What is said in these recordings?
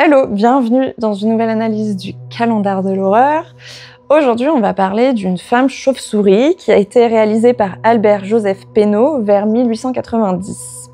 Hello, bienvenue dans une nouvelle analyse du calendrier de l'horreur. Aujourd'hui, on va parler d'une femme chauve-souris qui a été réalisée par Albert Joseph Pénaud vers 1890.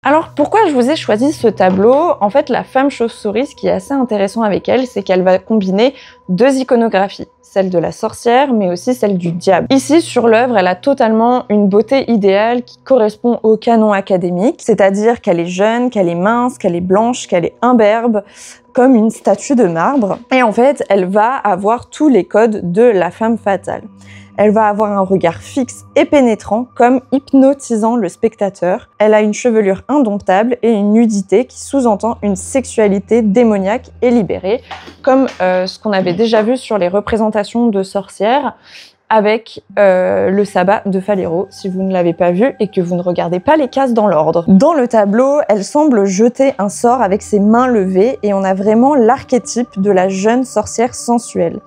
Alors pourquoi je vous ai choisi ce tableau? En fait, la femme chauve-souris, ce qui est assez intéressant avec elle, c'est qu'elle va combiner deux iconographies, celle de la sorcière, mais aussi celle du diable. Ici, sur l'œuvre, elle a totalement une beauté idéale qui correspond au canon académique, c'est-à-dire qu'elle est jeune, qu'elle est mince, qu'elle est blanche, qu'elle est imberbe, comme une statue de marbre. Et en fait, elle va avoir tous les codes de la femme fatale. Elle va avoir un regard fixe et pénétrant, comme hypnotisant le spectateur. Elle a une chevelure indomptable et une nudité qui sous-entend une sexualité démoniaque et libérée, comme ce qu'on avait déjà vu sur les représentations de sorcières avec le sabbat de Faliero, si vous ne l'avez pas vu et que vous ne regardez pas les cases dans l'ordre. Dans le tableau, elle semble jeter un sort avec ses mains levées et on a vraiment l'archétype de la jeune sorcière sensuelle.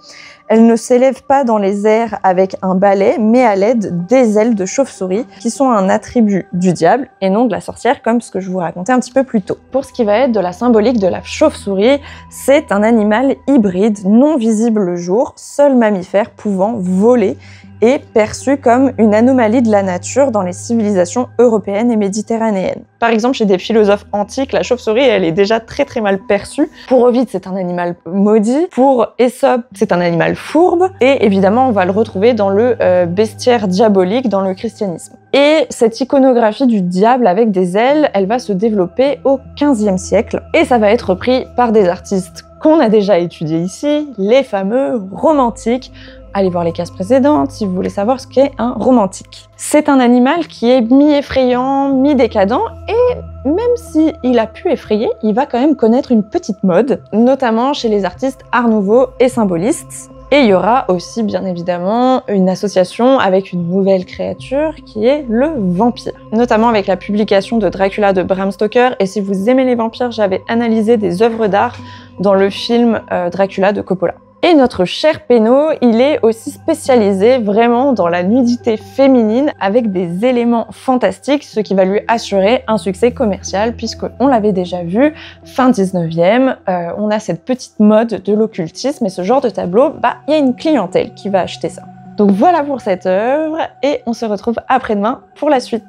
Elle ne s'élève pas dans les airs avec un balai, mais à l'aide des ailes de chauve-souris, qui sont un attribut du diable et non de la sorcière, comme ce que je vous racontais un petit peu plus tôt. Pour ce qui va être de la symbolique de la chauve-souris, c'est un animal hybride, non visible le jour, seul mammifère pouvant voler, et perçu comme une anomalie de la nature dans les civilisations européennes et méditerranéennes. Par exemple, chez des philosophes antiques, la chauve-souris, elle est déjà très mal perçue. Pour Ovide, c'est un animal maudit. Pour Ésope, c'est un animal fourbe. Et évidemment, on va le retrouver dans le bestiaire diabolique dans le christianisme. Et cette iconographie du diable avec des ailes, elle va se développer au XVe siècle. Et ça va être repris par des artistes qu'on a déjà étudiés ici, les fameux romantiques. Allez voir les cases précédentes si vous voulez savoir ce qu'est un romantique. C'est un animal qui est mi-effrayant, mi-décadent, et même s'il a pu effrayer, il va quand même connaître une petite mode, notamment chez les artistes Art Nouveau et symbolistes. Et il y aura aussi, bien évidemment, une association avec une nouvelle créature qui est le vampire. Notamment avec la publication de Dracula de Bram Stoker, et si vous aimez les vampires, j'avais analysé des œuvres d'art dans le film Dracula de Coppola. Et notre cher Pénaud, il est aussi spécialisé vraiment dans la nudité féminine avec des éléments fantastiques, ce qui va lui assurer un succès commercial puisqu'on l'avait déjà vu, fin 19e, on a cette petite mode de l'occultisme et ce genre de tableau, il y a une clientèle qui va acheter ça. Donc voilà pour cette œuvre et on se retrouve après-demain pour la suite.